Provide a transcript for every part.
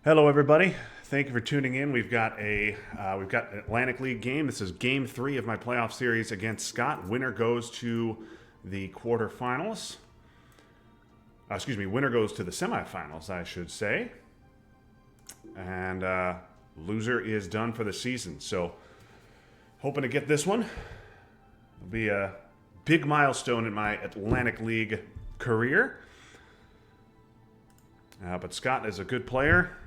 Hello, everybody. Thank you for tuning in. We've got an Atlantic League game. This is Game 3 of my playoff series against Scott. Winner goes to the quarterfinals. Winner goes to the semifinals, I should say. And loser is done for the season. So, hoping to get this one. It'll be a big milestone in my Atlantic League career. But Scott is a good player.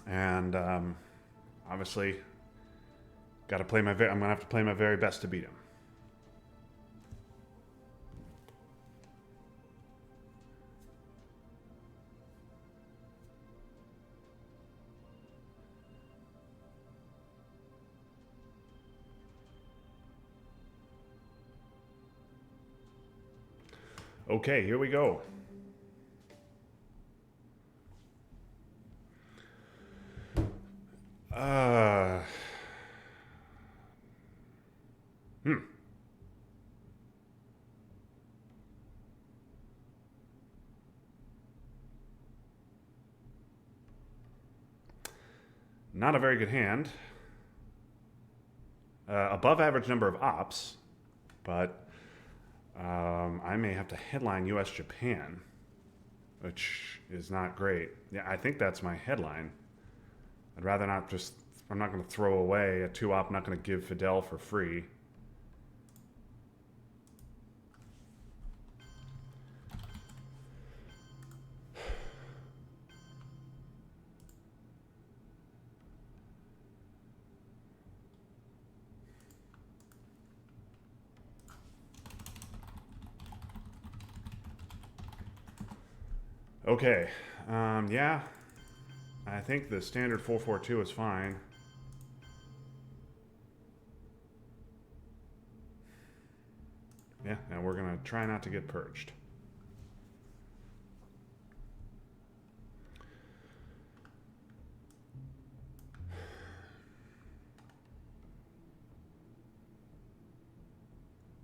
And obviously, I'm gonna have to play my very best to beat him. Okay, here we go. Uh, hmm. Not a very good hand. Above average number of ops, but I may have to headline US Japan, which is not great. Yeah, I think that's my headline. I'd rather not just. I'm not going to throw away a 2-op. I'm not going to give Fidel for free. Okay. Yeah. I think the standard 442 is fine. Yeah, and we're going to try not to get purged.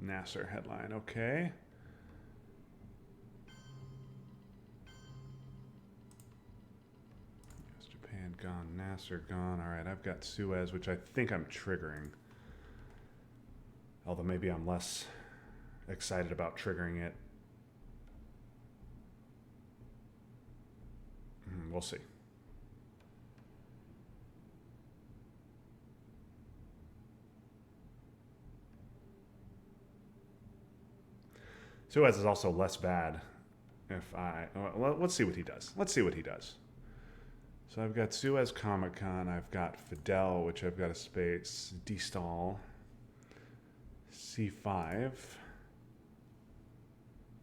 Nasser headline, okay. US Japan gone, Nasser gone. All right, I've got Suez, which I think I'm triggering. Although maybe I'm less excited about triggering it. We'll see. Suez is also less bad. Well, let's see what he does. Let's see what he does. So I've got Suez Comic Con. I've got Fidel, which I've got a space. D-stall. C5.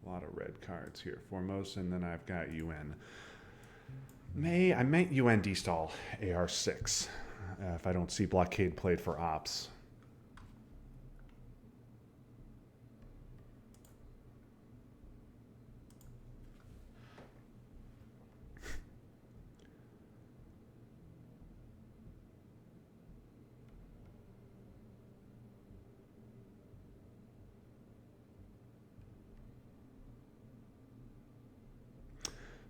A lot of red cards here. Formosa, and then I've got UN. I might UN D-stall AR6 if I don't see blockade played for ops.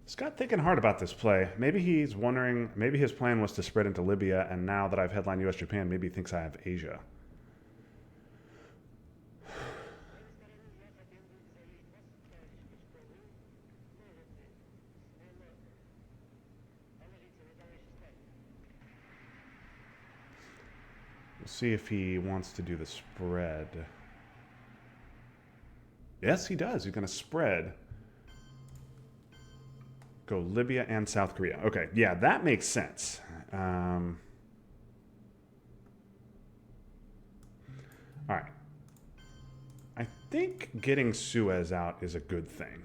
Scott thinking hard about this play. Maybe he's wondering, maybe his plan was to spread into Libya, and now that I've headlined US Japan, maybe he thinks I have Asia. We'll see if he wants to do the spread. Yes, he does. He's going to spread. Go Libya and South Korea. Okay, yeah, that makes sense. All right. I think getting Suez out is a good thing.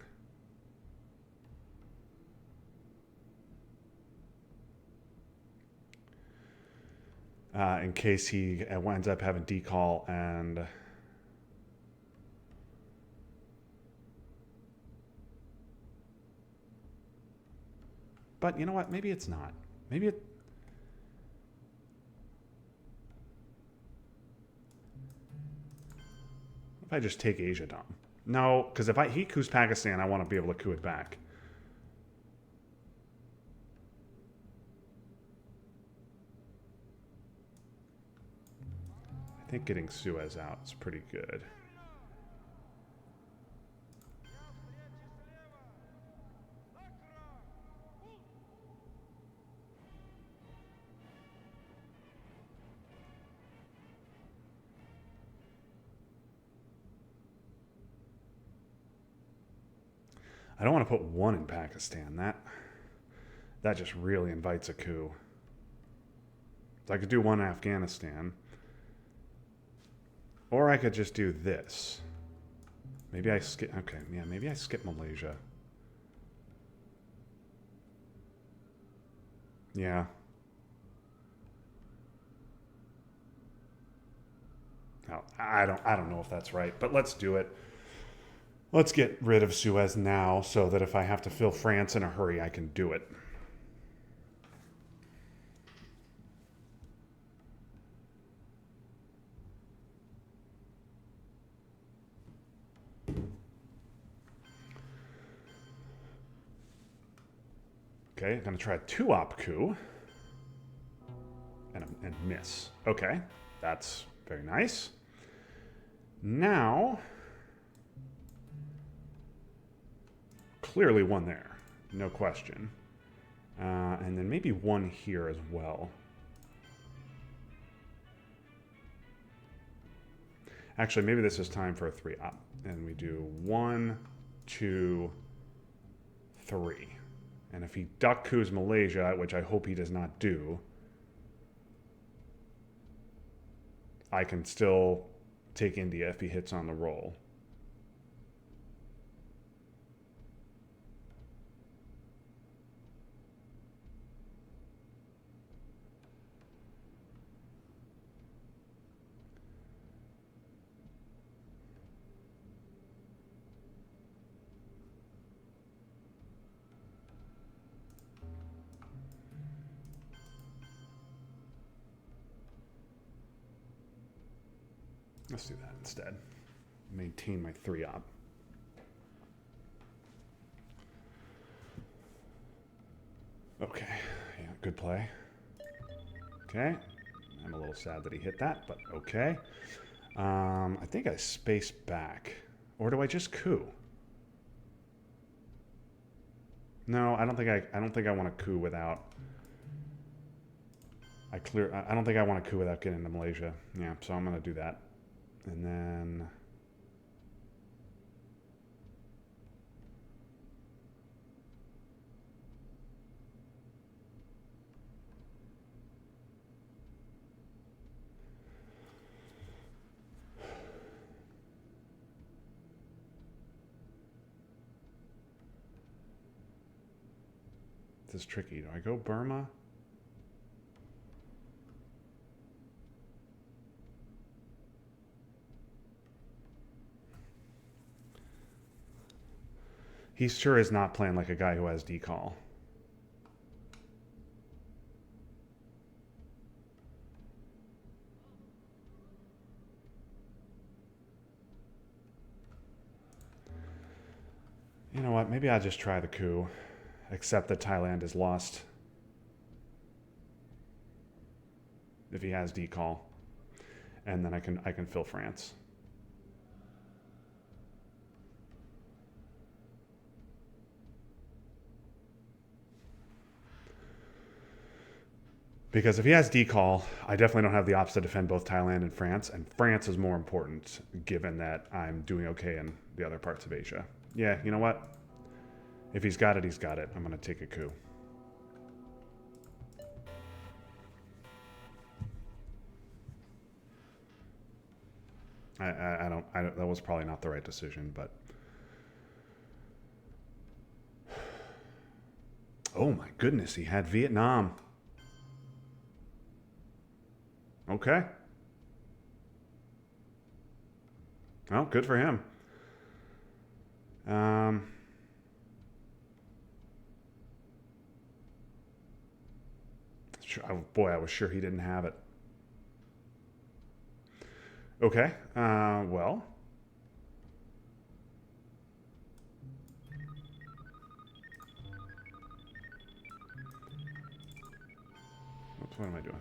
In case he winds up having decall and... But you know what? Maybe it's not. Maybe it... If I just take Asia down. No, because if he coups Pakistan, I want to be able to coup it back. think getting Suez out is pretty good. I don't want to put one in Pakistan. That just really invites a coup. So I could do one in Afghanistan. Or I could just do this. Maybe I skip... Okay, yeah, maybe I skip Malaysia. Yeah. Oh, I don't know if that's right, but let's do it. Let's get rid of Suez now so that if I have to fill France in a hurry, I can do it. Okay, I'm going to try a 2-op coup. And miss. Okay, that's very nice. Now, clearly one there, no question. And then maybe one here as well. Actually, maybe this is time for a 3-op. And we do 1, 2, 3. And if he duck coups Malaysia, which I hope he does not do, I can still take India if he hits on the roll. Let's do that instead. Maintain my 3-op. Okay, yeah, good play. Okay, I'm a little sad that he hit that, but okay. I think I space back. Or do I just coup? No, I don't think I want to coup without... I don't think I want to coup without getting into Malaysia. Yeah, so I'm going to do that. And then... This is tricky. Do I go Burma? He sure is not playing like a guy who has decall. You know what? Maybe I'll just try the coup. Except that Thailand is lost. If he has decall. And then I can fill France. Because if he has decall, I definitely don't have the ops to defend both Thailand and France. And France is more important, given that I'm doing okay in the other parts of Asia. Yeah, you know what? If he's got it, he's got it. I'm going to take a coup. That was probably not the right decision, but... Oh my goodness, he had Vietnam. Okay. Well, good for him. Boy, I was sure he didn't have it. Okay, well. Oops, what am I doing?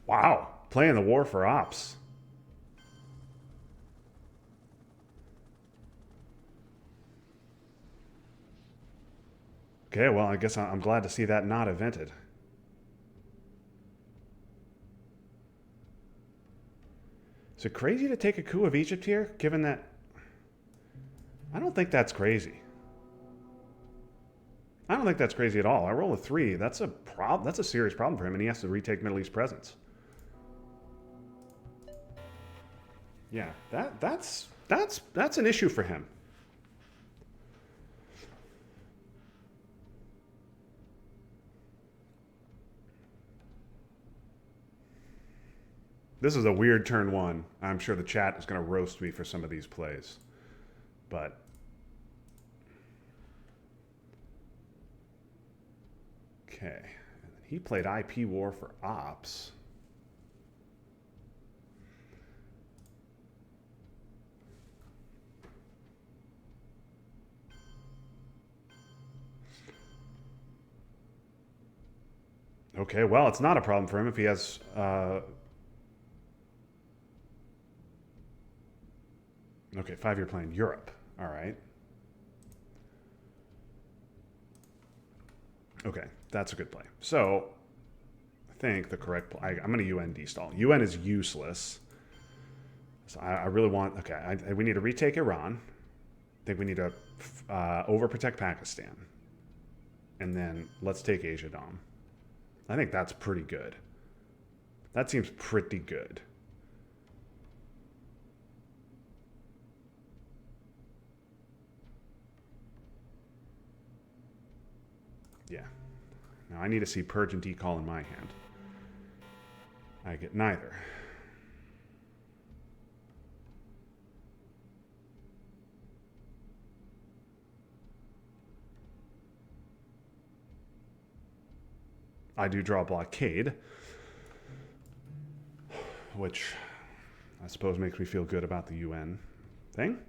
Wow. Playing the war for ops. Okay, well, I guess I'm glad to see that not evented. Is it crazy to take a coup of Egypt here, given that... I don't think that's crazy. I don't think that's crazy at all. I roll a 3. That's a problem. That's a serious problem for him, and he has to retake Middle East presence. Yeah, that's an issue for him. This is a weird turn 1. I'm sure the chat is going to roast me for some of these plays. But okay. He played IP War for Ops. Okay, well, it's not a problem for him if he has... Okay, 5-year plan, Europe. All right. Okay, that's a good play. So, I think the correct play... I'm going to UN destall. UN is useless. So I really want... Okay, we need to retake Iran. I think we need to overprotect Pakistan. And then let's take Asia Dom. I think that's pretty good. That seems pretty good. Yeah. Now I need to see Purge and Decall in my hand. I get neither. I do draw Blockade, which I suppose makes me feel good about the UN thing.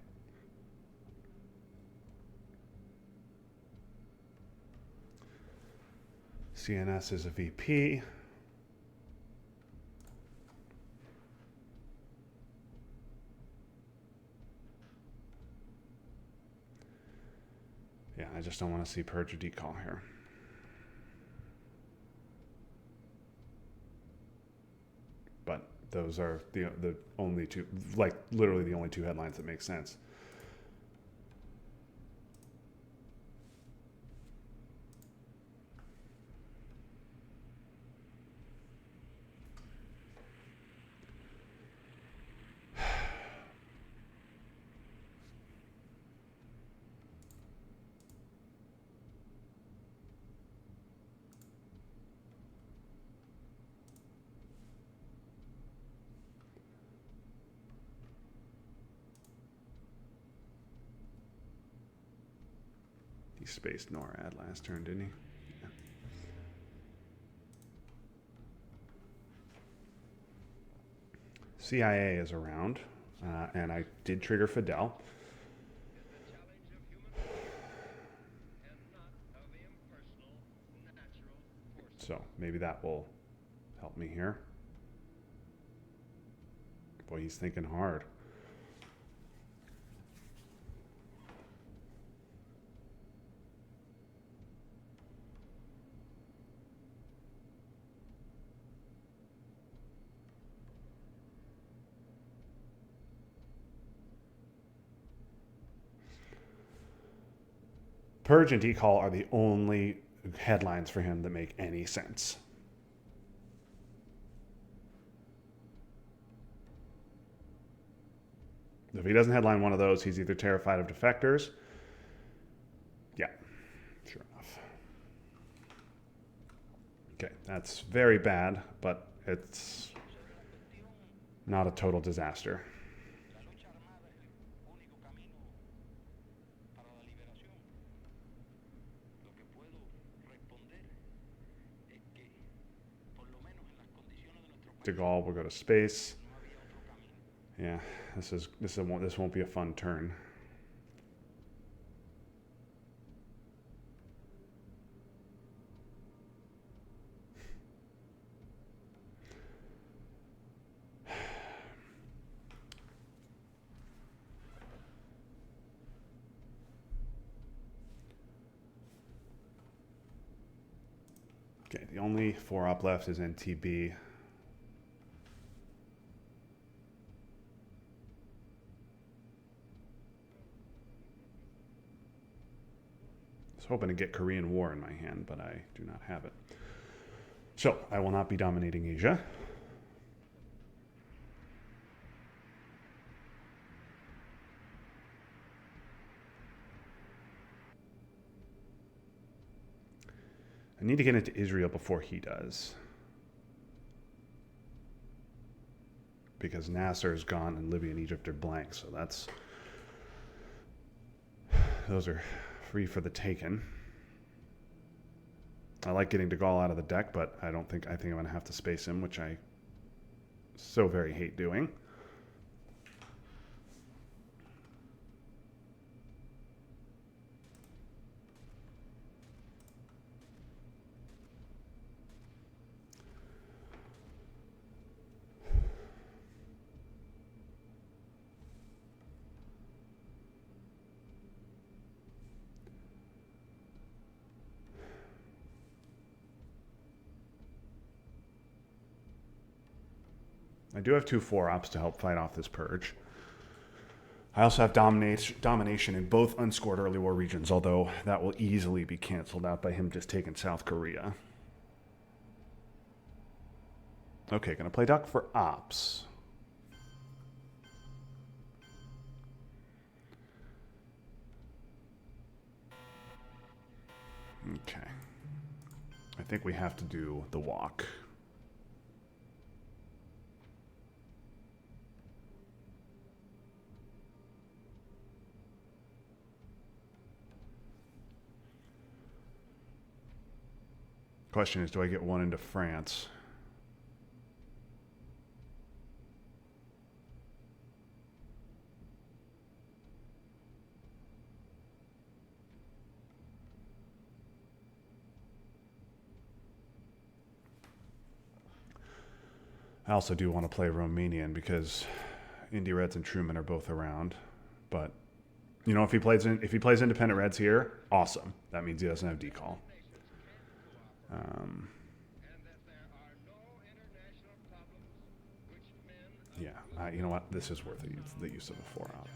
CNS is a VP. Yeah, I just don't want to see Purge or Decall here. But those are the only two, like literally the only two headlines that make sense. He spaced NORAD last turn, didn't he? Yeah. CIA is around, and I did trigger Fidel. So maybe that will help me here. Boy, he's thinking hard. Purge and Decall are the only headlines for him that make any sense. If he doesn't headline one of those, he's either terrified of defectors. Yeah, sure enough. Okay, that's very bad, but it's not a total disaster. De Gaulle will go to space. Yeah, this won't be a fun turn. Okay, the only 4-op left is NTB. I was hoping to get Korean War in my hand, but I do not have it. So, I will not be dominating Asia. I need to get into Israel before he does. Because Nasser is gone and Libya and Egypt are blank, so those are free for the taken. I like getting De Gaulle out of the deck, but I think I'm going to have to space him, which I so very hate doing. I do have 2 4-ops to help fight off this purge. I also have domination in both unscored early war regions, although that will easily be canceled out by him just taking South Korea. Okay, gonna play Duck for ops. Okay. I think we have to do the walk. Question is, do I get one into France? I also do want to play Romanian because Indy Reds and Truman are both around. But you know, if he plays independent Reds here, awesome. That means he doesn't have decall. Yeah, you know what? This is worth the use of a 4-op.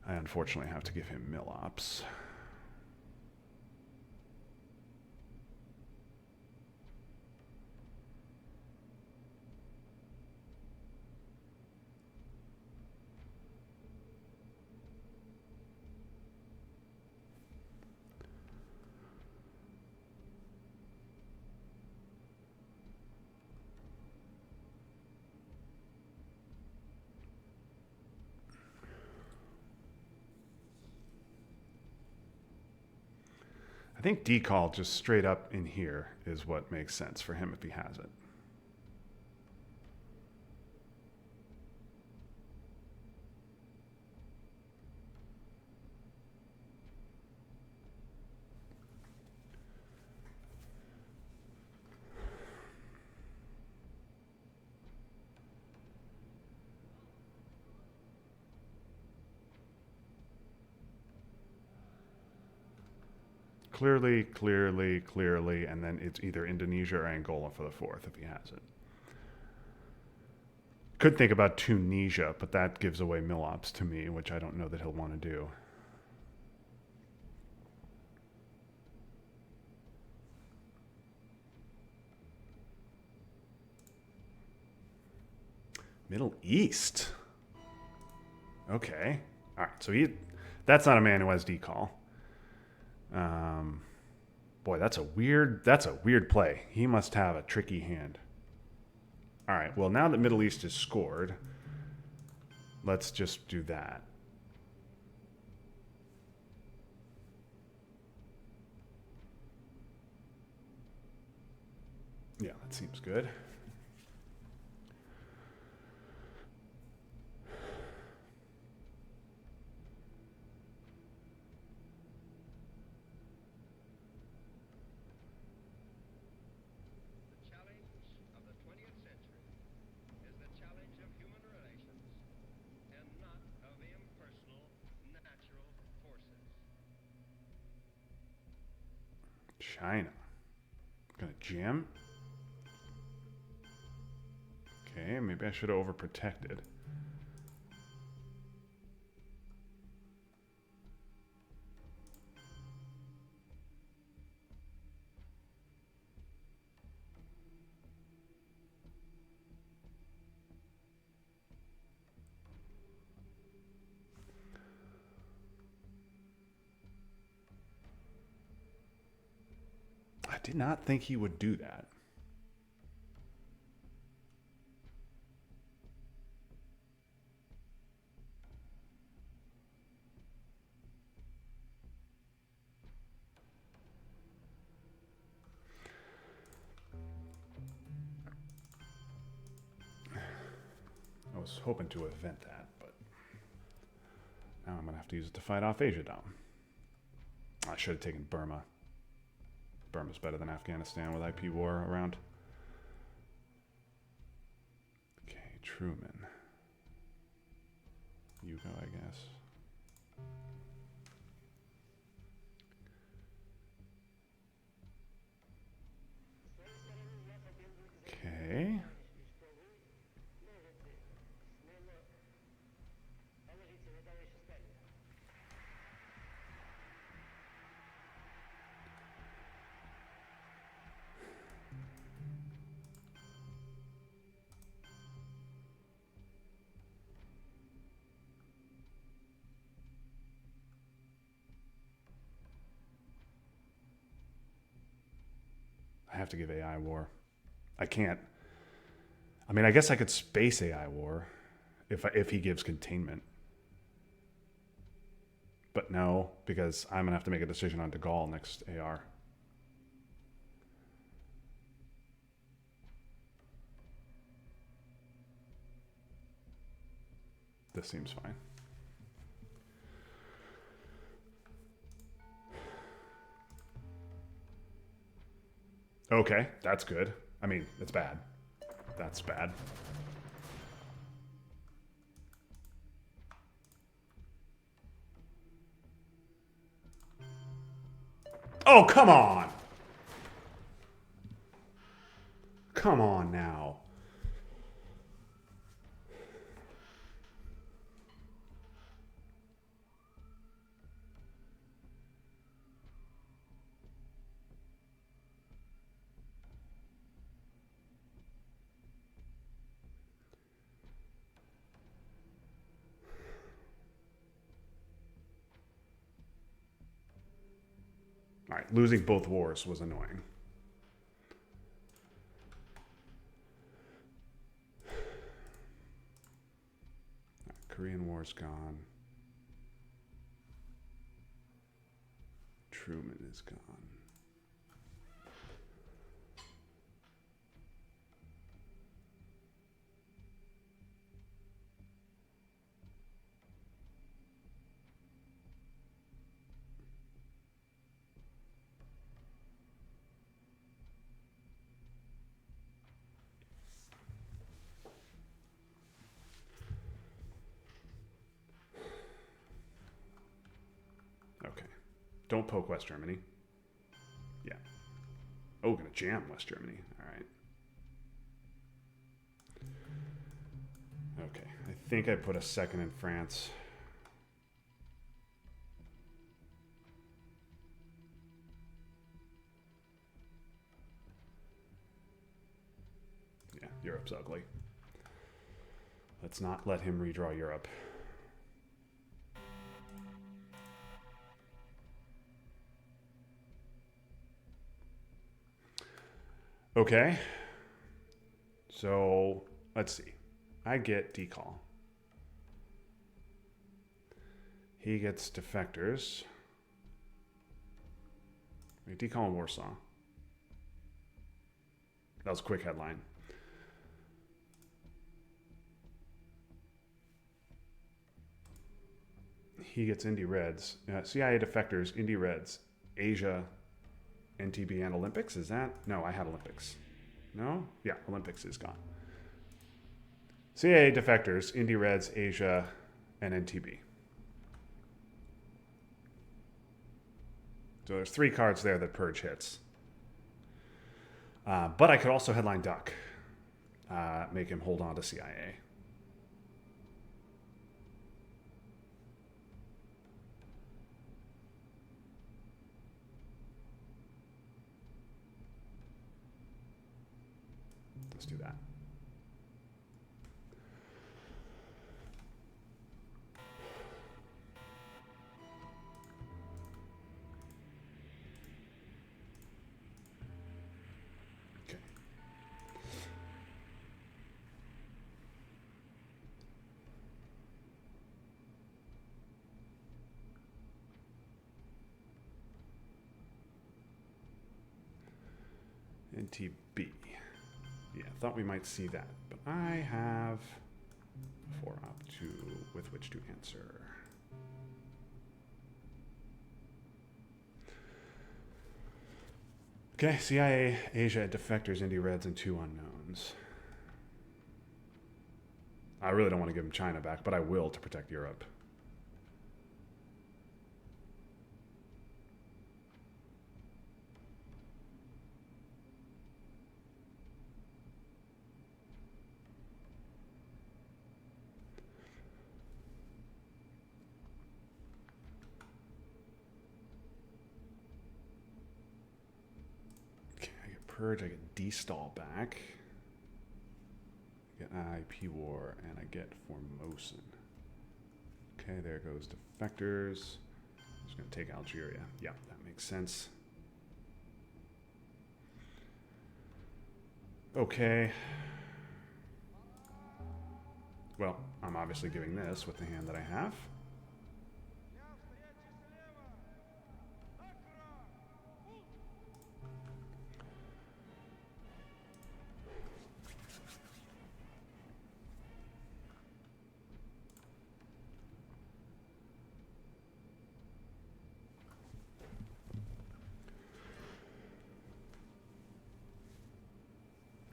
I unfortunately have to give him mil-ops. I think decall just straight up in here is what makes sense for him if he has it. Clearly, and then it's either Indonesia or Angola for the 4th if he has it. Could think about Tunisia, but that gives away mil-ops to me, which I don't know that he'll want to do. Middle East. Okay. All right. So that's not a man who has decall. Boy, that's a weird play. He must have a tricky hand. All right. Well, now that Middle East is scored, let's just do that. Yeah, that seems good. China. Gonna jam. Okay, maybe I should have overprotected. I did not think he would do that. I was hoping to event that, but now I'm going to have to use it to fight off Asia down. I should have taken Burma. Burma's better than Afghanistan with IP war around. Okay, Truman. You go, I guess. Okay. I have to give AI war. I can't. I mean, I guess I could space AI war if he gives containment. But no, because I'm going to have to make a decision on De Gaulle next AR. This seems fine. Okay, that's good. I mean, it's bad. That's bad. Oh, come on! Come on now. All right, losing both wars was annoying. Korean War's gone. Truman is gone. Okay. Don't poke West Germany. Yeah. Oh, gonna jam West Germany. All right. Okay. I think I put a second in France. Yeah, Europe's ugly. Let's not let him redraw Europe. Okay. So, let's see. I get decall. He gets defectors. Wait, decall in Warsaw. That was a quick headline. He gets Indie Reds. CIA defectors, Indie Reds, Asia, NTB, and Olympics. Is that? No, I had Olympics. No? Yeah, Olympics is gone. CIA defectors, Indie Reds, Asia, and NTB. So there's 3 cards there that purge hits. But I could also headline Duck, make him hold on to CIA. Let's do that. Okay. NTB. Yeah, thought we might see that, but I have 4 op to with which to answer. Okay, CIA, Asia, defectors, Indie Reds, and 2 unknowns. I really don't want to give him China back, but I will to protect Europe. Okay, I get Purge, I get D-Stall back. I get IP War, and I get Formosan. Okay, there goes defectors. Just going to take Algeria. Yeah, that makes sense. Okay. Well, I'm obviously giving this with the hand that I have.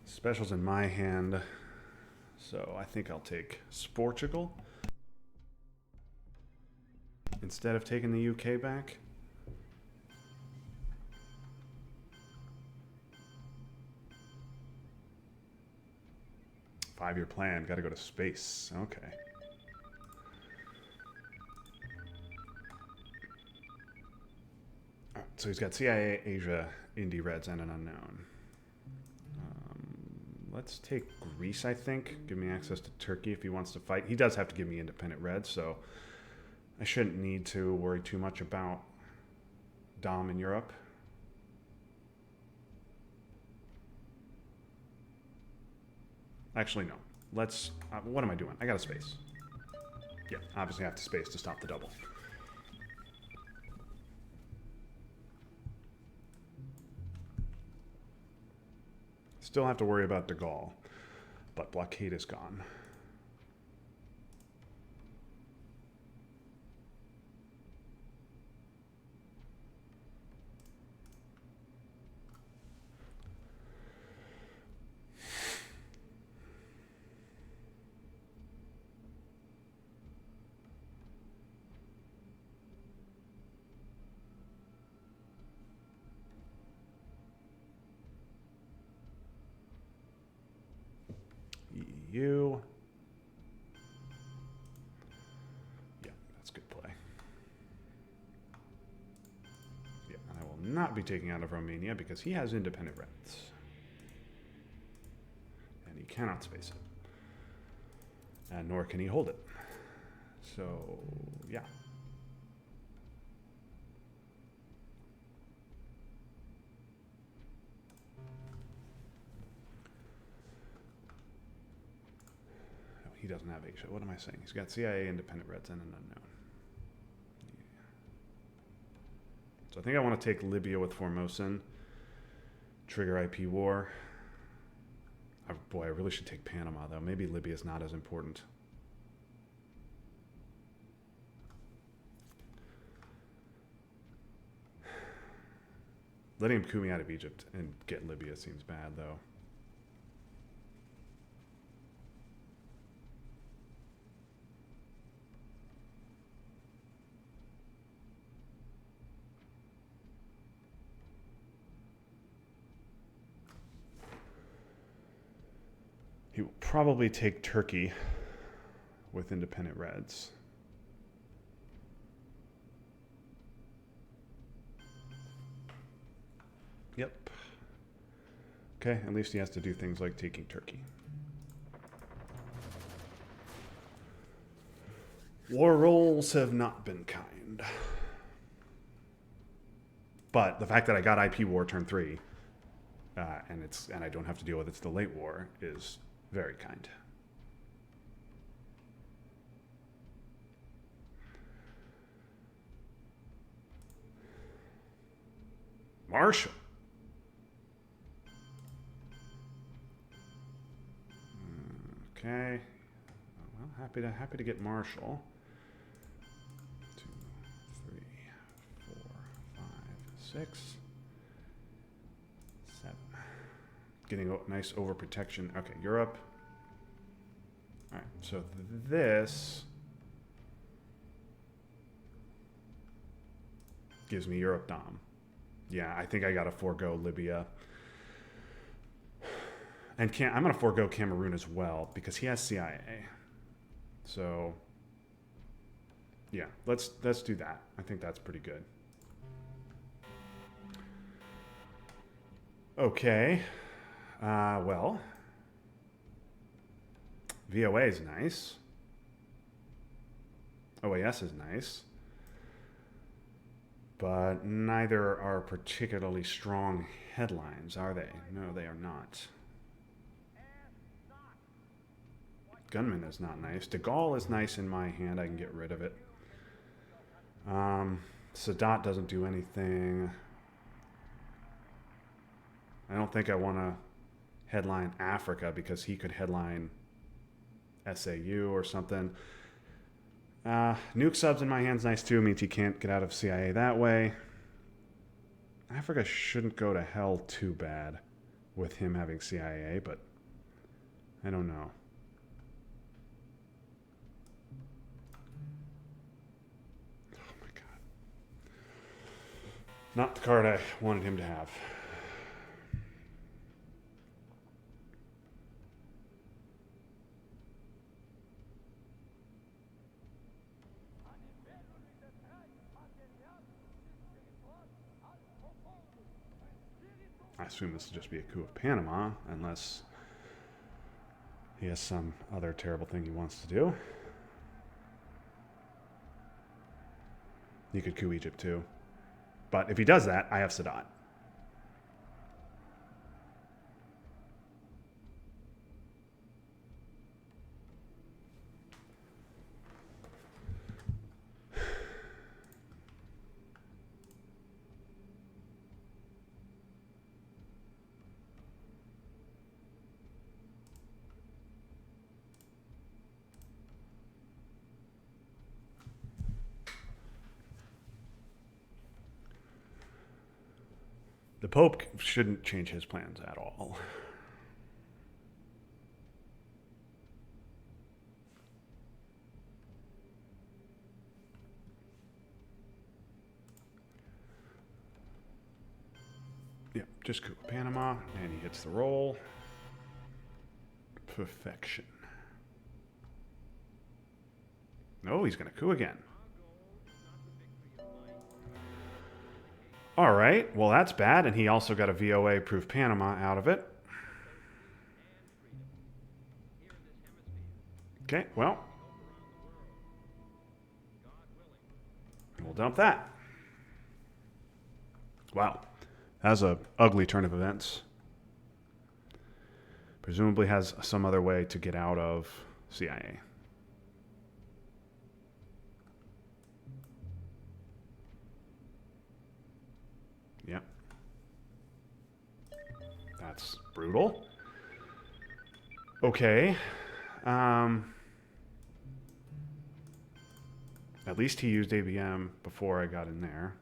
Specials in my hand, so I think I'll take Sportugal instead of taking the UK back. Five-year plan, got to go to space. Okay. All right, so he's got CIA, Asia, Indie Reds, and an unknown. Let's take Greece, I think. Give me access to Turkey if he wants to fight. He does have to give me independent Reds, so I shouldn't need to worry too much about Dom in Europe. Actually, no. Let's... what am I doing? I got a space. Yeah, obviously I have to space to stop the double. Still have to worry about De Gaulle, but blockade is gone. EU. Yeah, that's good play. Yeah, and I will not be taking out of Romania because he has independent Reds. And he cannot space it. And nor can he hold it. So, yeah. He doesn't have Asia. What am I saying? He's got CIA, independent Reds, and an unknown. Yeah. So I think I want to take Libya with Formosan. Trigger IP war. Boy, I really should take Panama, though. Maybe Libya is not as important. Letting him coup me out of Egypt and get Libya seems bad, though. He will probably take Turkey with independent Reds. Yep. Okay, at least he has to do things like taking Turkey. War rolls have not been kind. But the fact that I got IP War turn 3, and I don't have to deal with it's the late war, is very kind. Marshall. Okay. Well, happy to get Marshall. 2, 3, 4, 5, 6, 7. Getting a nice overprotection. Okay, Europe. All right, so this gives me Europe Dom. Yeah, I think I got to forego Libya. And I'm going to forego Cameroon as well because he has CIA. So, yeah, let's do that. I think that's pretty good. Okay. Well, VOA is nice. OAS is nice. But neither are particularly strong headlines, are they? No, they are not. Gunman is not nice. De Gaulle is nice in my hand. I can get rid of it. Sadat doesn't do anything. I don't think I want to headline Africa because he could headline SAU or something. Nuke subs in my hand's nice too. Means he can't get out of CIA that way. Africa shouldn't go to hell too bad with him having CIA, but I don't know. Oh my god. Not the card I wanted him to have. I assume this will just be a coup of Panama, unless he has some other terrible thing he wants to do. He could coup Egypt too. But if he does that, I have Sadat. The Pope shouldn't change his plans at all. Yep, just coup Panama, and he hits the roll. Perfection. No, he's going to coup again. All right, well, that's bad, and he also got a VOA proof Panama out of it. Okay, well, we'll dump that. Wow, that was an ugly turn of events. Presumably has some other way to get out of CIA. Yep. That's brutal. Okay. At least he used ABM before I got in there.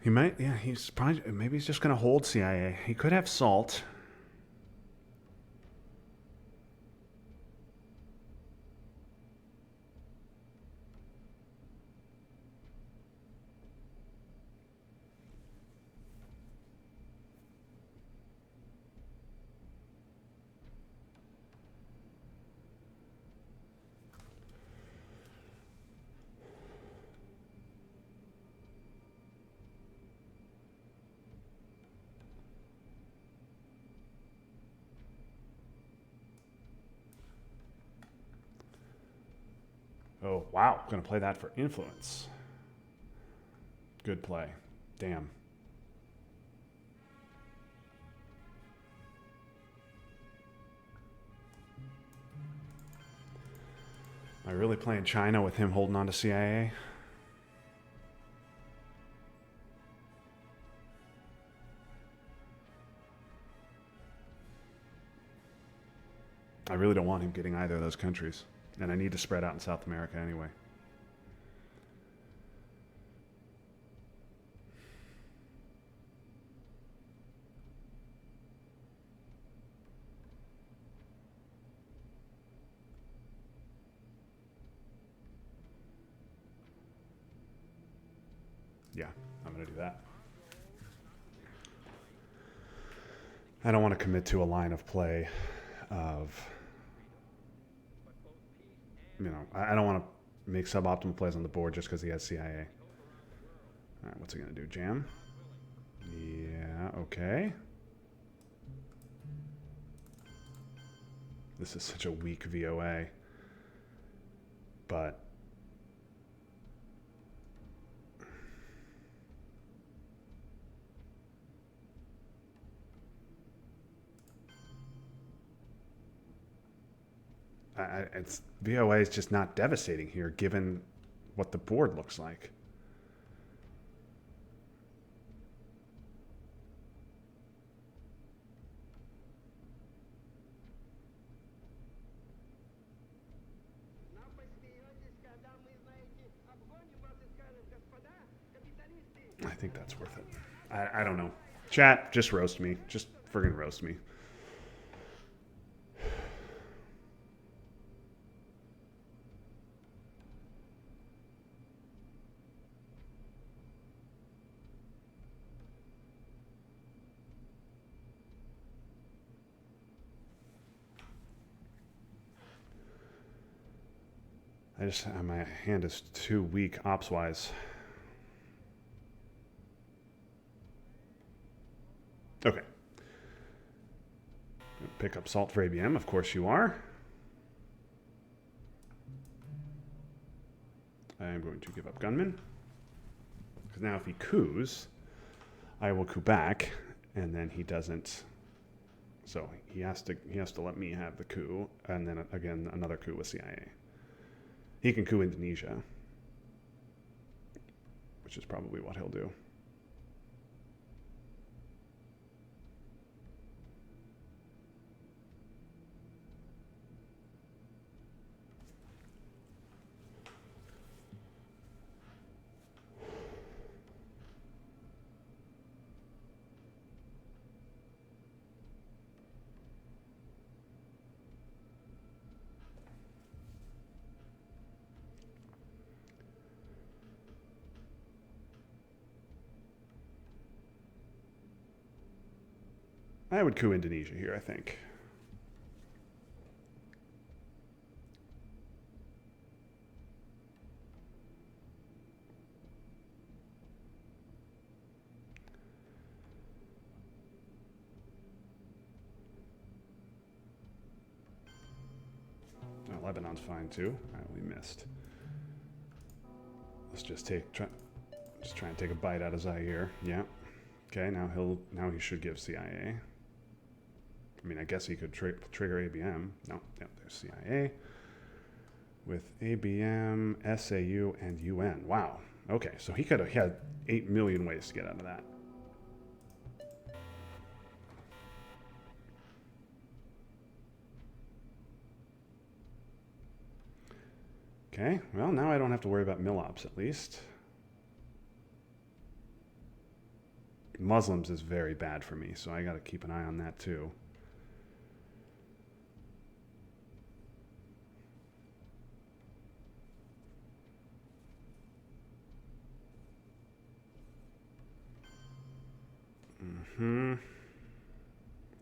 He might, yeah, he's probably, maybe he's just going to hold CIA. He could have salt. Oh, wow. Going to play that for influence. Good play. Damn. Am I really playing China with him holding on to CIA? I really don't want him getting either of those countries. And I need to spread out in South America anyway. Yeah, I'm going to do that. I don't want to commit to a line of play of, I don't want to make suboptimal plays on the board just because he has CIA. All right, what's he going to do? Jam? Yeah, okay. This is such a weak VOA. But it's VOA is just not devastating here, given what the board looks like. I think that's worth it. I don't know. Chat, just roast me. Just friggin' roast me. My hand is too weak ops wise. Okay. Pick up salt for ABM. Of course you are. I am going to give up gunman. Because now if he coups, I will coup back, and then he doesn't. So he has to let me have the coup, and then again another coup with CIA. He can coup Indonesia, which is probably what he'll do. I would coup Indonesia here, I think. Oh, Lebanon's fine too. We missed. Let's just try and take a bite out of Zaire. Yeah. Okay, now he should give CIA. I mean, I guess he could trigger ABM. No, yep, there's CIA. With ABM, SAU, and UN. Wow. Okay, so he could have had 8 million ways to get out of that. Okay, well, now I don't have to worry about mill ops at least. Muslims is very bad for me, so I got to keep an eye on that too.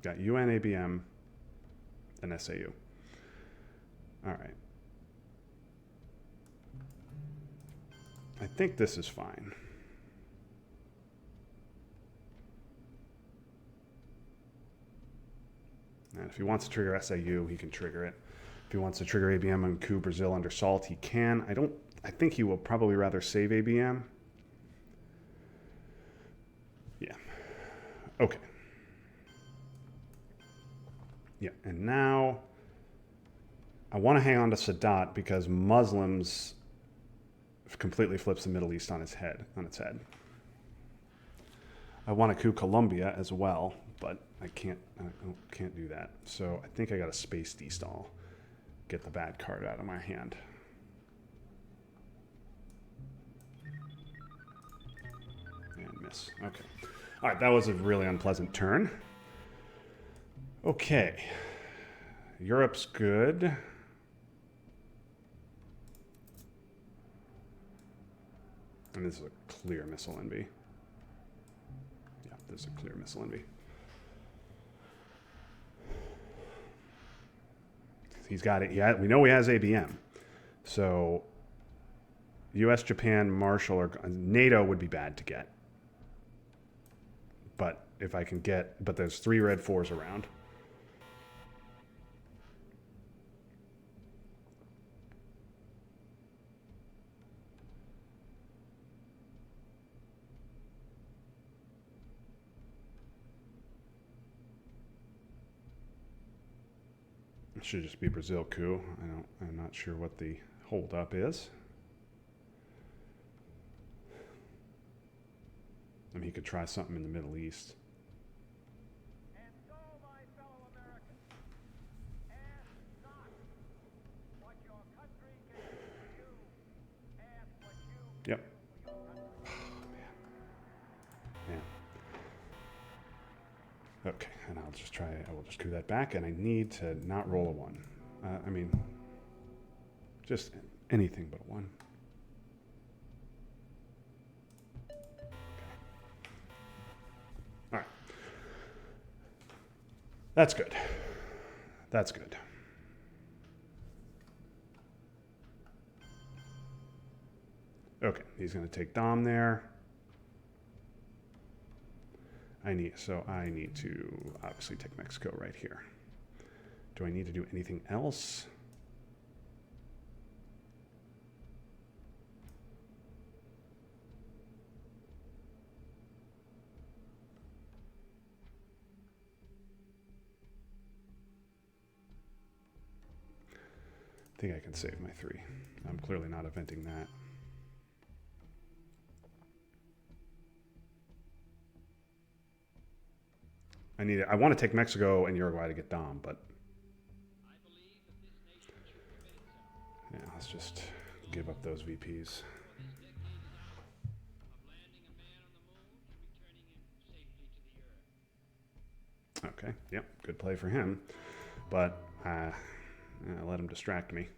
Got UNABM and SAU. All right. I think this is fine. And if he wants to trigger SAU, he can trigger it. If he wants to trigger ABM and coup Brazil under salt, he can. I think he will probably rather save ABM. Yeah. Okay. Yeah, and now I want to hang on to Sadat because Muslims completely flips the Middle East on its head. I want to coup Colombia as well, but I can't do that. So I think I got a space destall. Get the bad card out of my hand. And miss. Okay. All right, that was a really unpleasant turn. Okay. Europe's good. And this is a clear missile envy. Yeah, this is a clear missile envy. He's got it. Yeah, we know he has ABM. So U.S., Japan, Marshall, or NATO would be bad to get. But if I can get, but there's 3 red 4s around. It should just be Brazil coup. I'm not sure what the holdup is. I mean, he could try something in the Middle East. And so, my fellow Americans, ask not what your country can do for you. Ask what you can Yep. do for your country. Yeah. Okay, and I will just coup that back, and I need to not roll a 1. I mean, just anything but a 1. Okay. All right. That's good. That's good. Okay, he's going to take Dom there. I need to obviously take Mexico right here. Do I need to do anything else? I think I can save my 3. I'm clearly not eventing that. I want to take Mexico and Uruguay to get Dom, but yeah, let's just give up those VPs. Okay, yep, good play for him, but let him distract me.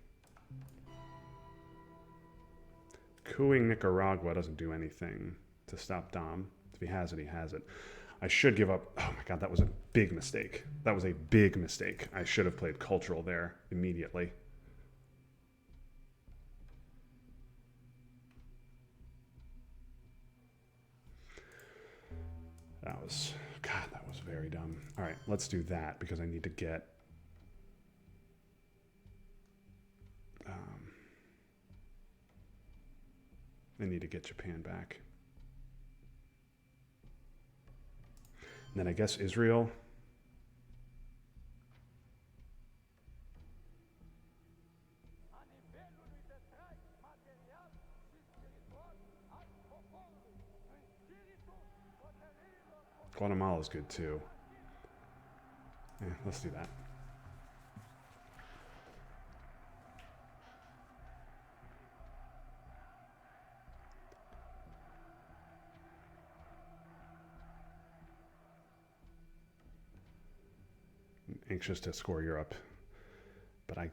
Cooing Nicaragua doesn't do anything to stop Dom. If he has it, he has it. I should give up. Oh my God, that was a big mistake. That was a big mistake. I should have played cultural there immediately. That was very dumb. All right, let's do that because I need to get Japan back. And then I guess Israel. Guatemala is good too. Yeah, let's do that. anxious to score Europe. But I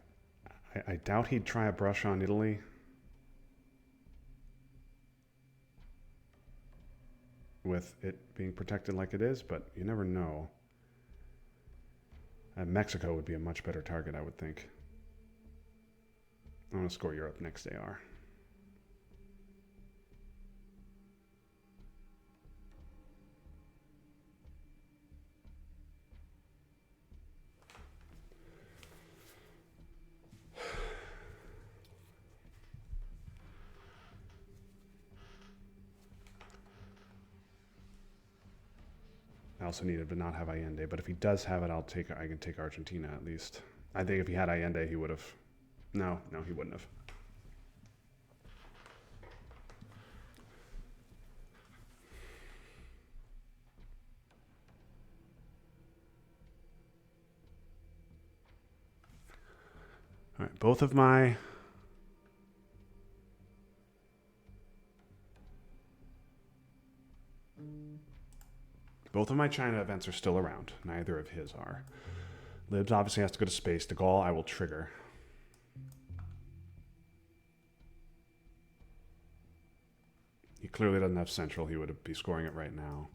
doubt he'd try a brush on Italy. With it being protected like it is, but you never know. Mexico would be a much better target, I would think. I want to score Europe next AR. I also needed to not have Allende, but if he does have it, I can take Argentina at least. I think if he had Allende, he would have. No, he wouldn't have. All right, both of my China events are still around. Neither of his are. Libs obviously has to go to space. De Gaulle, I will trigger. He clearly doesn't have Central. He would be scoring it right now.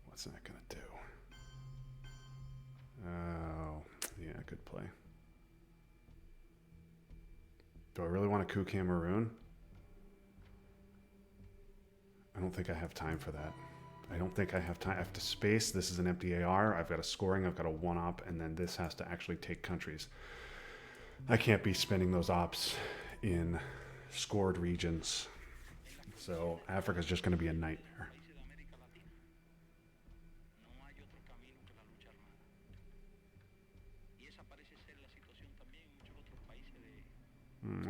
What's that going to do? Oh, yeah, good play. Do I really want to coup Cameroon? I don't think I have time for that. I don't think I have time. I have to space. This is an empty AR. I've got a scoring. I've got a one-op, and then this has to actually take countries. I can't be spending those ops in scored regions. So Africa's just going to be a nightmare.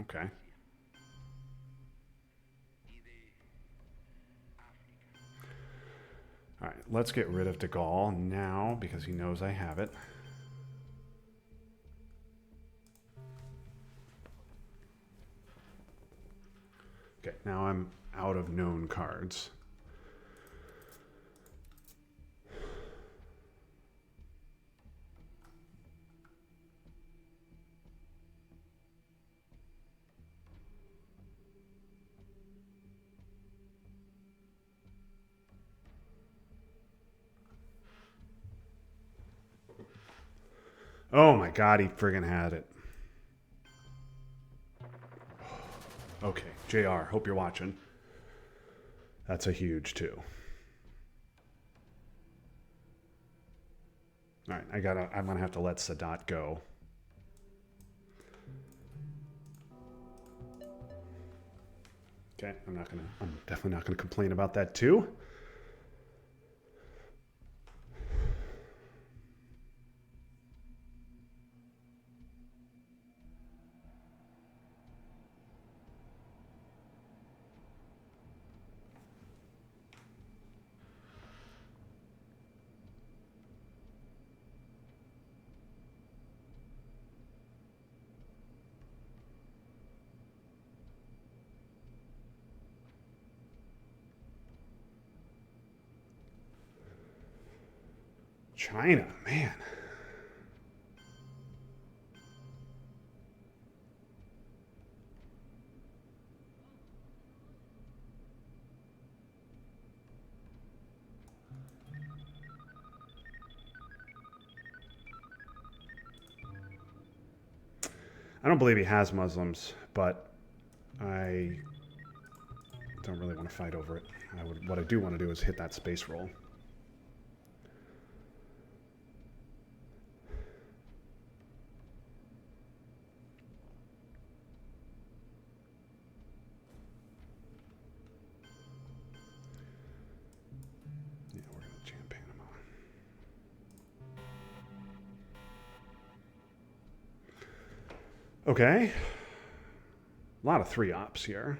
Okay. All right, let's get rid of de Gaulle now because he knows I have it. Okay, now I'm out of known cards. Oh my god, he friggin' had it. Okay, JR, hope you're watching. That's a huge two. All right, I'm gonna have to let Sadat go. Okay, I'm definitely not gonna complain about that too. China, man. I don't believe he has Muslims, but I don't really want to fight over it. What I do want to do is hit that space roll. Yeah, we're going to jam Panama. Okay. A lot of 3-ops here.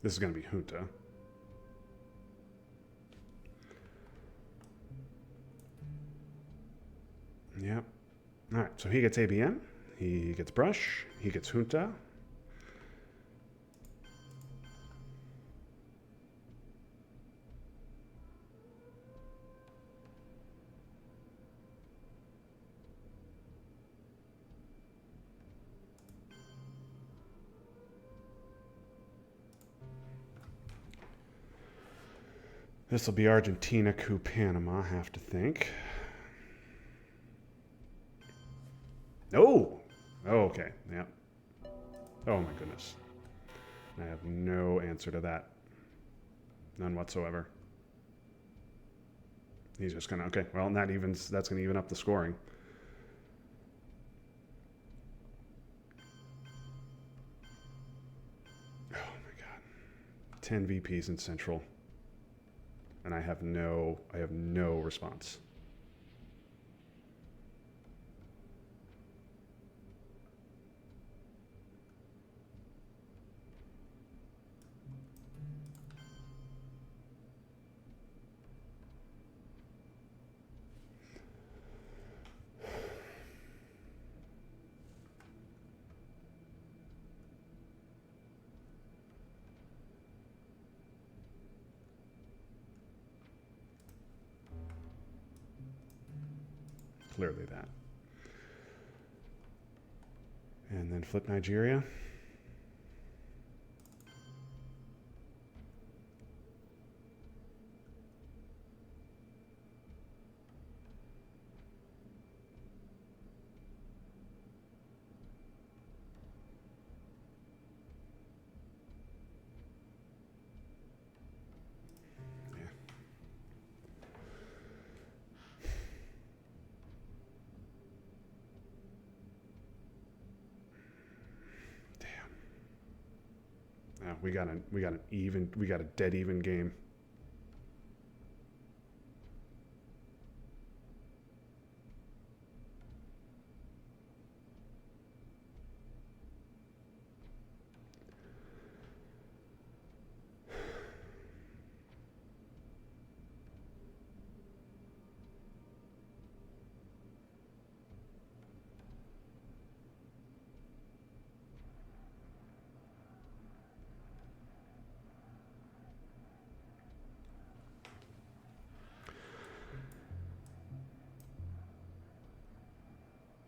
This is going to be junta. Yep. All right, so he gets ABM. He gets Brush. He gets Junta. This will be Argentina, coup, Panama, I have to think. Oh! Oh, okay. Yeah. Oh, my goodness. I have no answer to that. None whatsoever. He's just going to... Okay, well, that's going to even up the scoring. Oh, my God. 10 VPs in Central. And I have no response. Clearly that. And then flip Nigeria. We got a dead even game.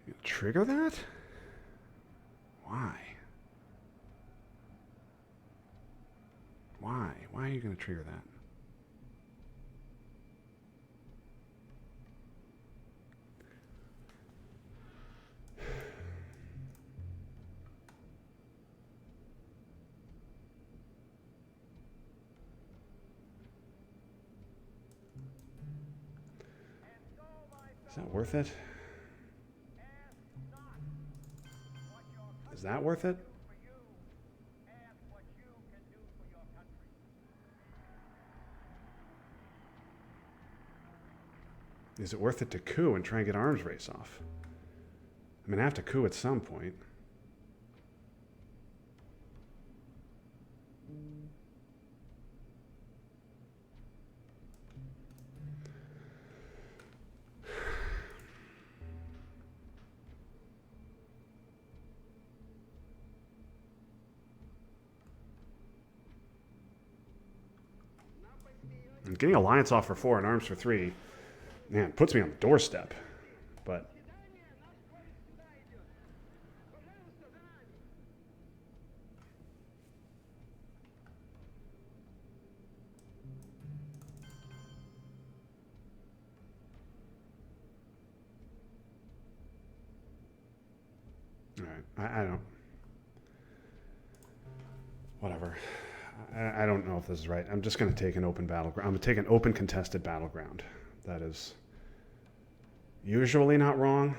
You gonna trigger that? Why? Why? Why are you going to trigger that? Is that worth it? Is that worth it? Is it worth it to coup and try and get arms race off? I mean, I have to coup at some point. And getting alliance off for 4 and arms for 3, man, puts me on the doorstep. But all right, I don't. Whatever. I don't know if this is right. I'm just going to take an open battleground. I'm going to take an open contested battleground. That is usually not wrong.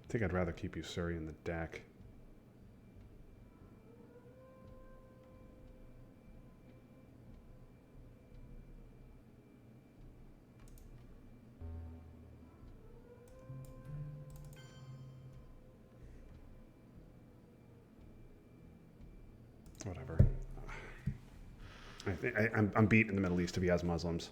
I think I'd rather keep Usuri in the deck. I'm beat in the Middle East if he has Muslims.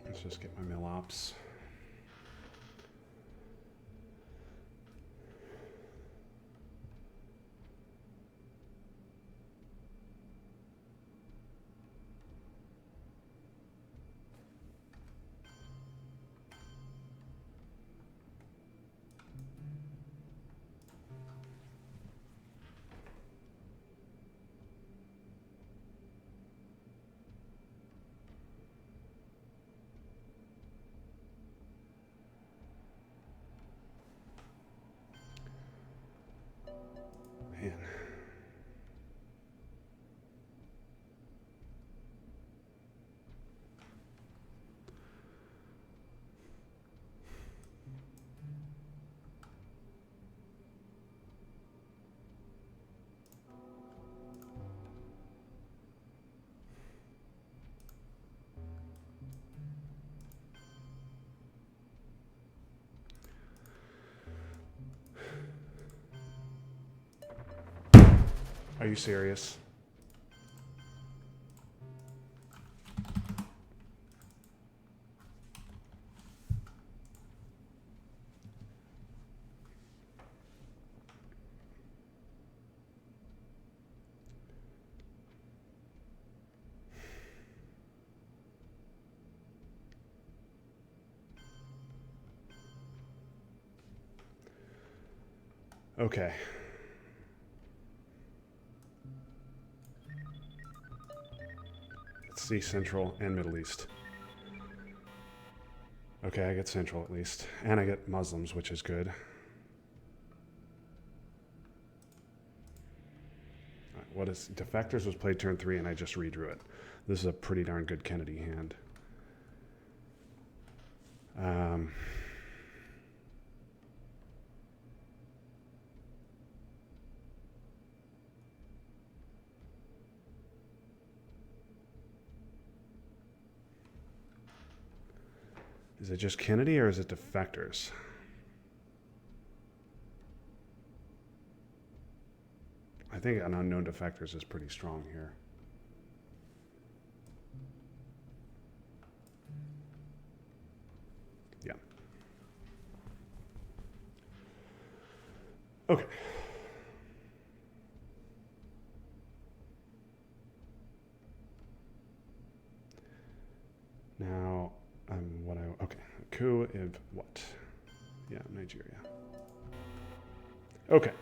Let's just get my mill ops. Man. Are you serious? Okay. Let's see Central and Middle East. Okay, I get Central at least. And I get Muslims, which is good. What is Defectors was played turn 3 and I just redrew it. This is a pretty darn good Kennedy hand. Is it just Kennedy or is it Defectors? I think an unknown Defectors is pretty strong here. Yeah. Okay. Now, okay. Coup of what? Yeah, Nigeria. Okay.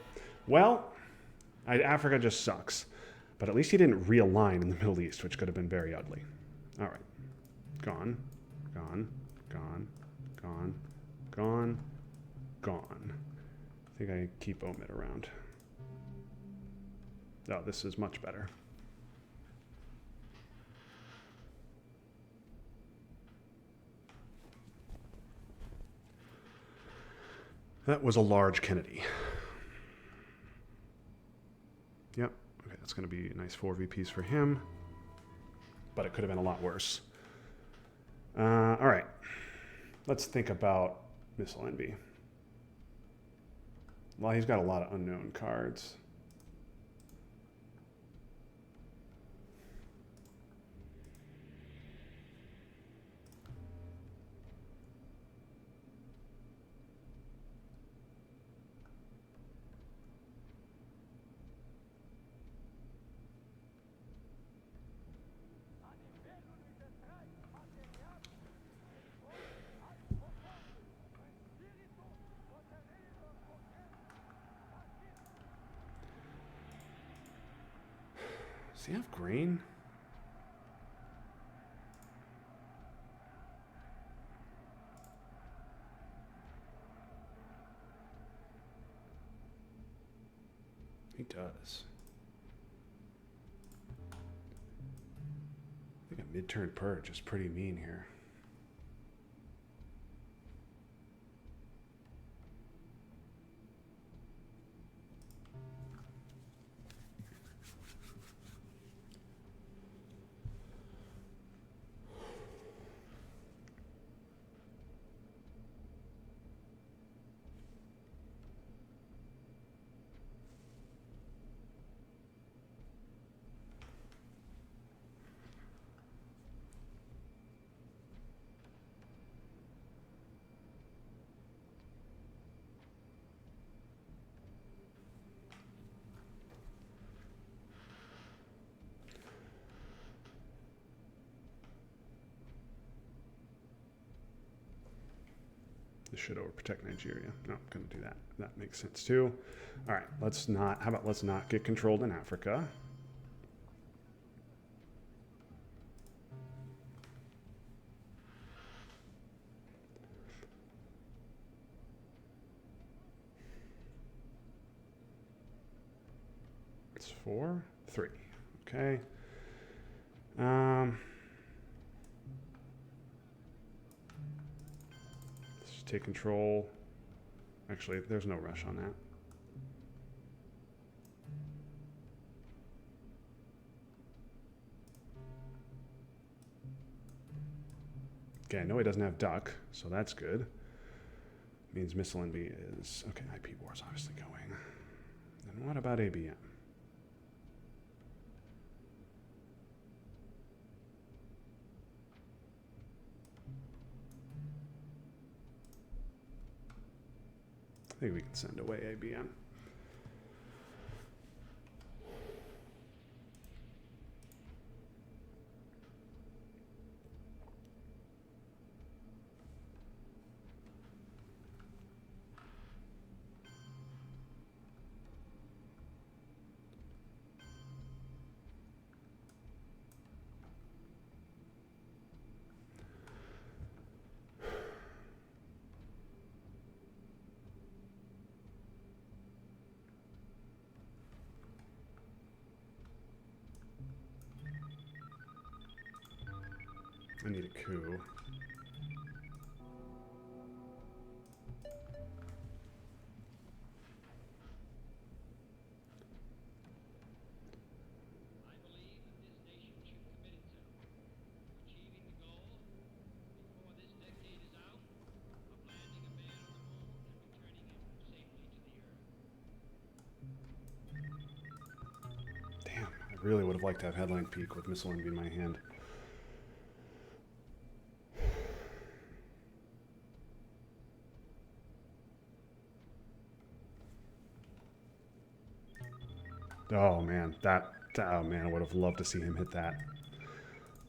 Well, Africa just sucks. But at least he didn't realign in the Middle East, which could have been very ugly. All right. Gone. Gone. Gone. Gone. Gone. Gone. I think I keep Omid around. Oh, this is much better. That was a large Kennedy. Yep. Okay, that's going to be a nice 4 VPs for him. But it could have been a lot worse. All right. Let's think about Missile Envy. Well, he's got a lot of unknown cards. Does he have green? He does. Mid-turn purge is pretty mean here. This should overprotect Nigeria. No, I'm going to do that. That makes sense too. All right, let's not. How about let's not get controlled in Africa? It's 4, 3. Okay. Let's just take control. Actually, there's no rush on that. Okay, I know he doesn't have duck, so that's good. Means missile envy is okay. IP war is obviously going. And what about ABM? I think we can send away ABM. I need a coup. Damn, I really would have liked to have headline peak with missile envy in my hand. Oh man, oh man, I would have loved to see him hit that.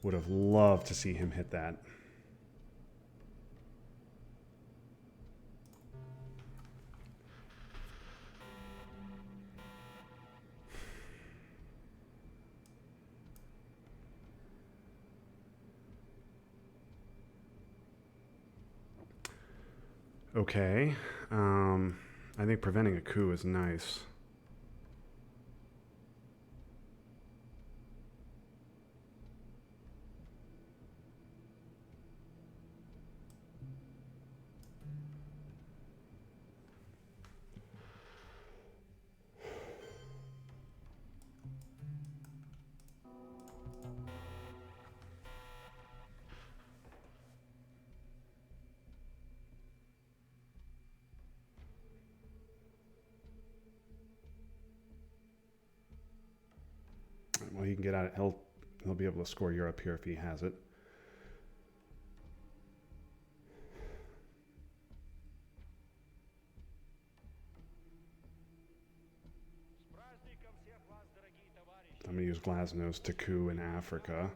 Would have loved to see him hit that. Okay, I think preventing a coup is nice. Well, he can get out. He'll be able to score Europe here if he has it. I'm gonna use Glasnost to coup in Africa.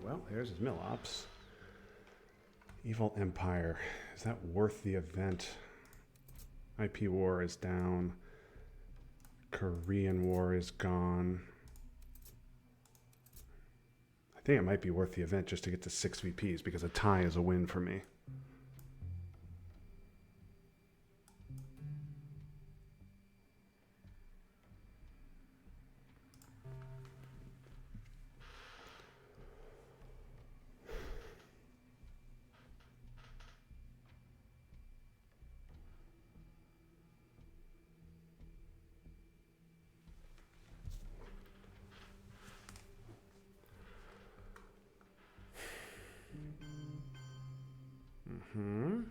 well, there's his mill ops. Evil Empire. Is that worth the event? IP War is down. Korean War is gone. I think it might be worth the event just to get to 6 VPs because a tie is a win for me. Hmm.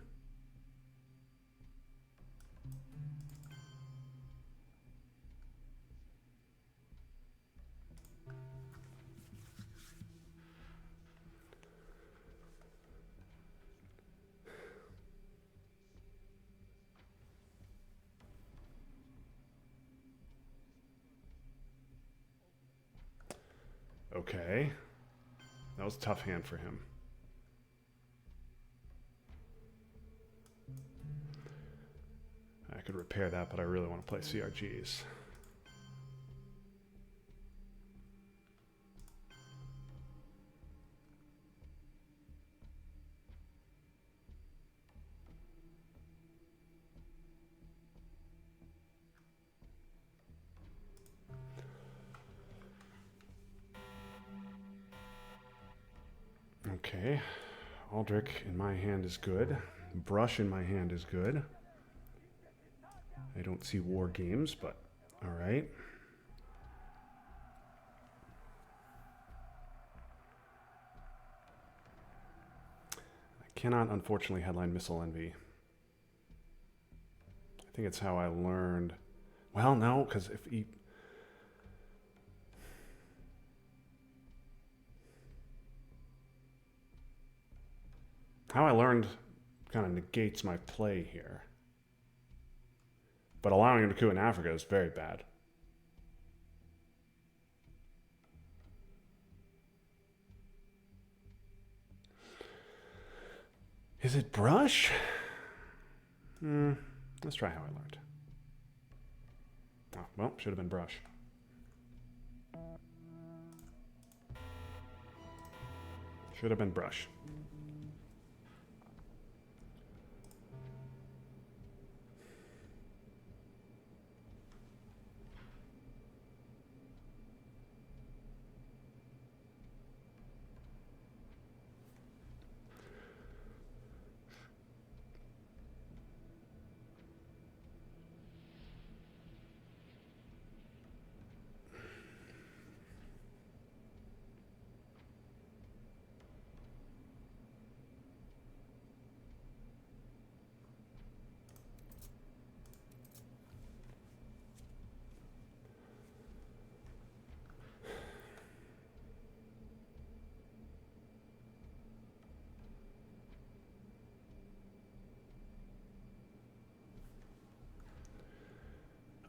Okay. That was a tough hand for him. I could repair that, but I really want to play CRGs. Okay. Aldrich in my hand is good. Brush in my hand is good. I don't see war games, but all right. I cannot, unfortunately, headline Missile Envy. I think it's how I learned. Well, no, because if he... How I learned kind of negates my play here. But allowing him to coup in Africa is very bad. Is it brush? Let's try how I learned. Oh, well, should have been brush. Should have been brush.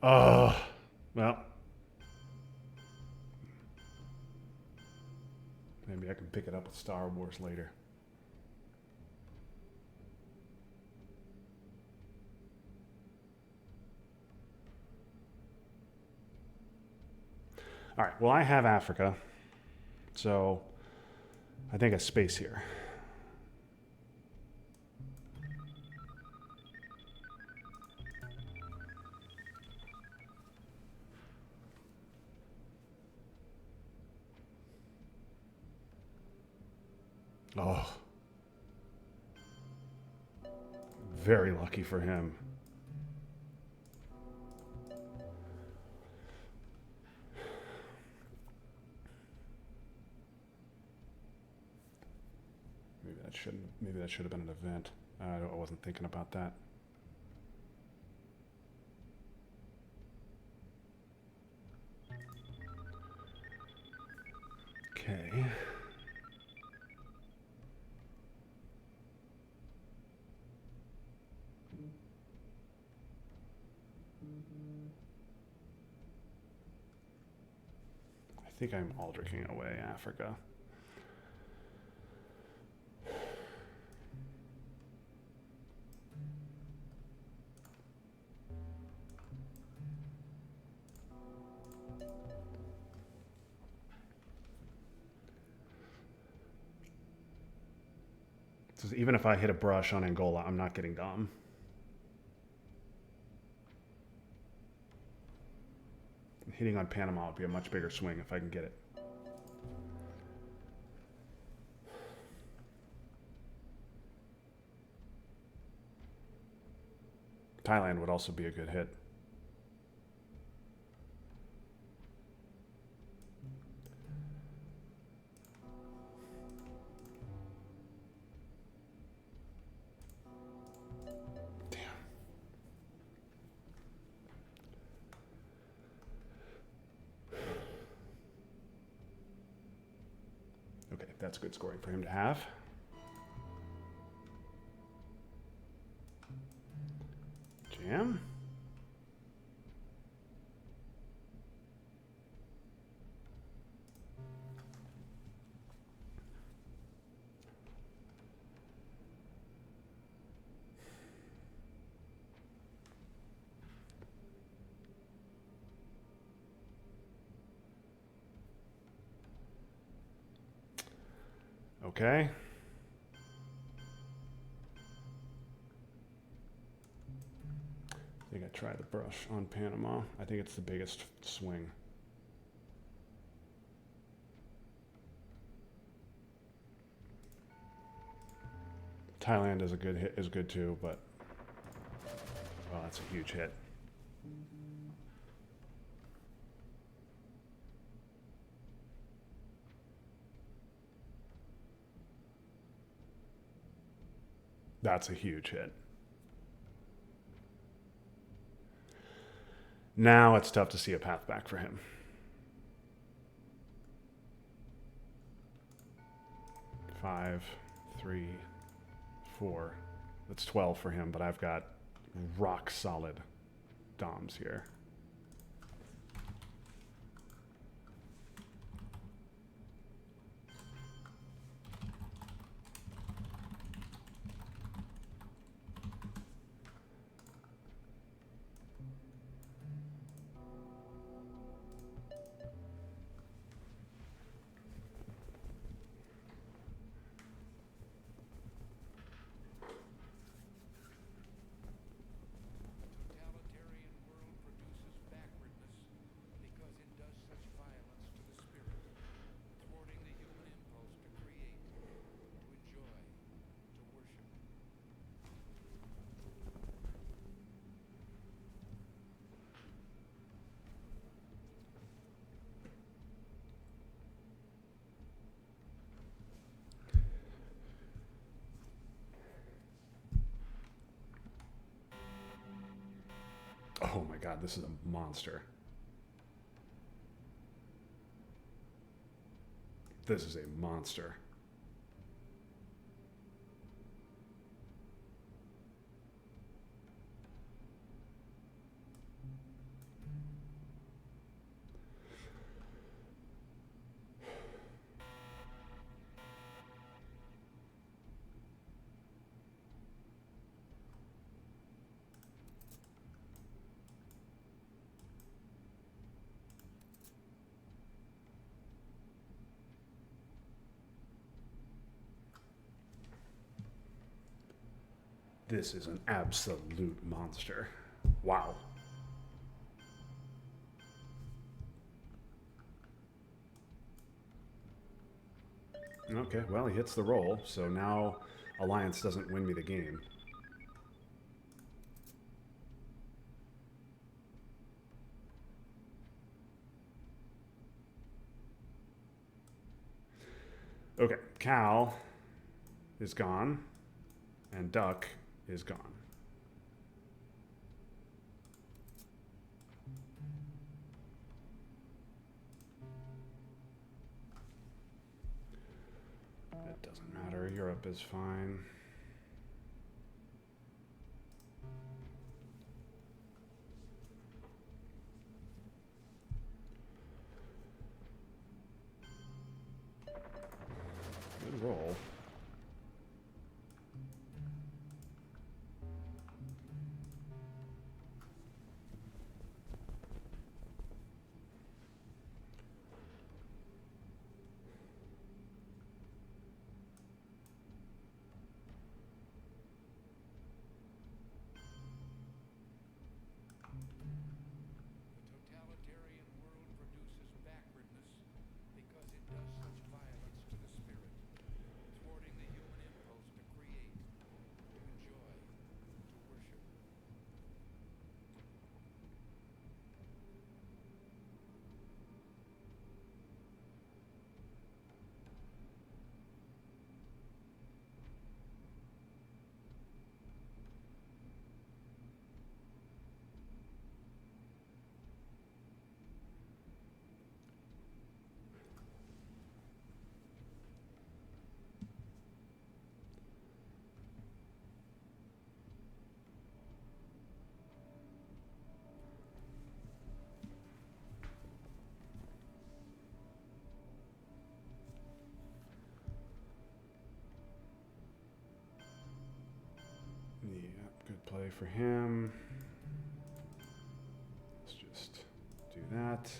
Oh, well. Maybe I can pick it up with Star Wars later. All right, well, I have Africa. So I think a space here. Oh. Very lucky for him. Maybe that should have been an event. I wasn't thinking about that. Okay. I think I'm Aldriching away Africa. So even if I hit a brush on Angola, I'm not getting Dom. Hitting on Panama would be a much bigger swing if I can get it. Thailand would also be a good hit. Damn. Okay, that's good scoring for him to have. Jam. Okay. I think I try the brush on Panama. I think it's the biggest swing. Thailand is a good hit, is good too, but well, that's a huge hit. That's a huge hit. Now it's tough to see a path back for him. Five, 3, 4. That's 12 for him, but I've got rock solid Doms here. Totalitarian world produces backwardness because it does such violence to the spirit, thwarting the human impulse to create, to enjoy, to worship. Oh my god, this is a monster. This is a monster. This is an absolute monster. Wow. Okay, well, he hits the roll, so now Alliance doesn't win me the game. Okay, Cal is gone, and Duck is gone. It doesn't matter, Europe is fine. Good roll. play for him. Let's just do that.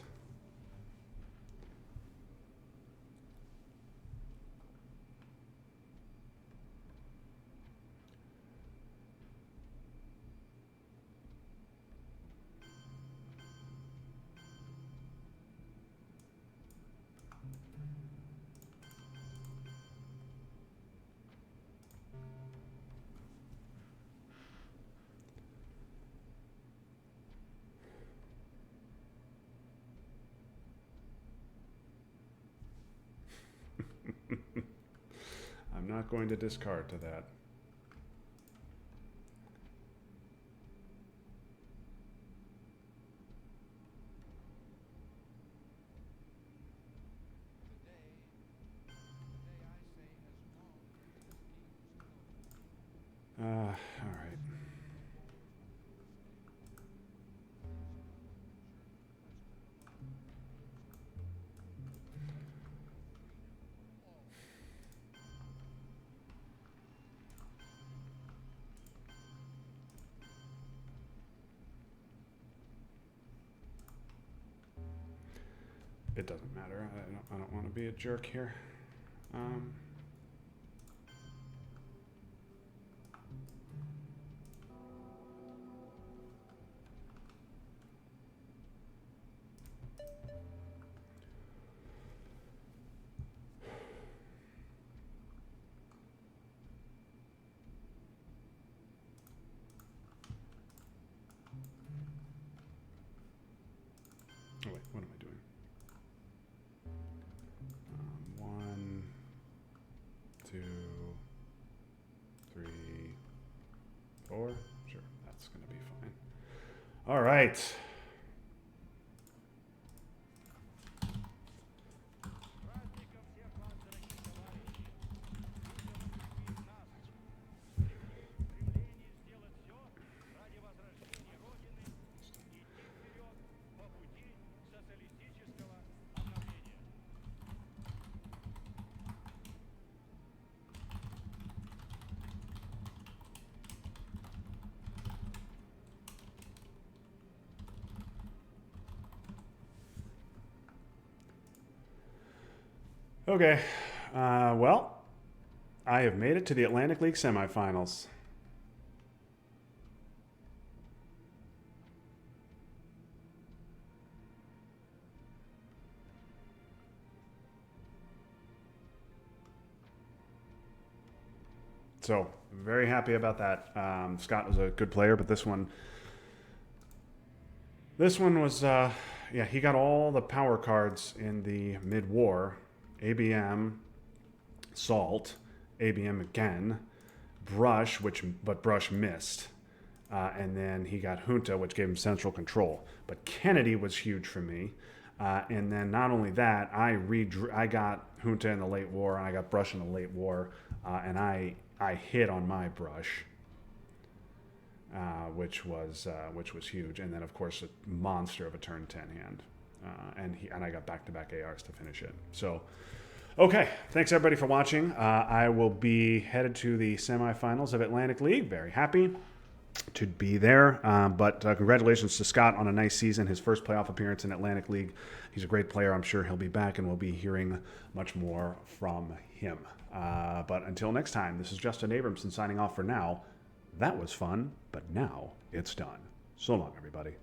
I'm not going to discard to that. All right. It doesn't matter. I don't want to be a jerk here. Oh wait, what am I doing? 1, 2, 3, 4. Sure, that's going to be fine. All right. Праздником всех вас, дорогие товарищи! Стремление сделать все ради возрождения Родины, идти вперед по пути социалистического обновления. Okay. Well, I have made it to the Atlantic League semifinals. So, very happy about that. Scott was a good player, but this one was, yeah, he got all the power cards in the mid-war. ABM, Salt, ABM again, Brush, but Brush missed. And then he got Junta, which gave him central control. But Kennedy was huge for me. And then not only that, I got Junta in the late war, and I got Brush in the late war, and I hit on my Brush, which was huge. And then of course a monster of a turn 10 hand, and I got back-to-back ARs to finish it. So. Okay, thanks everybody for watching. I will be headed to the semifinals of Atlantic League. Very happy to be there. But congratulations to Scott on a nice season, his first playoff appearance in Atlantic League. He's a great player. I'm sure he'll be back, and we'll be hearing much more from him. But until next time, this is Justin Abramson signing off for now. That was fun, but now it's done. So long, everybody.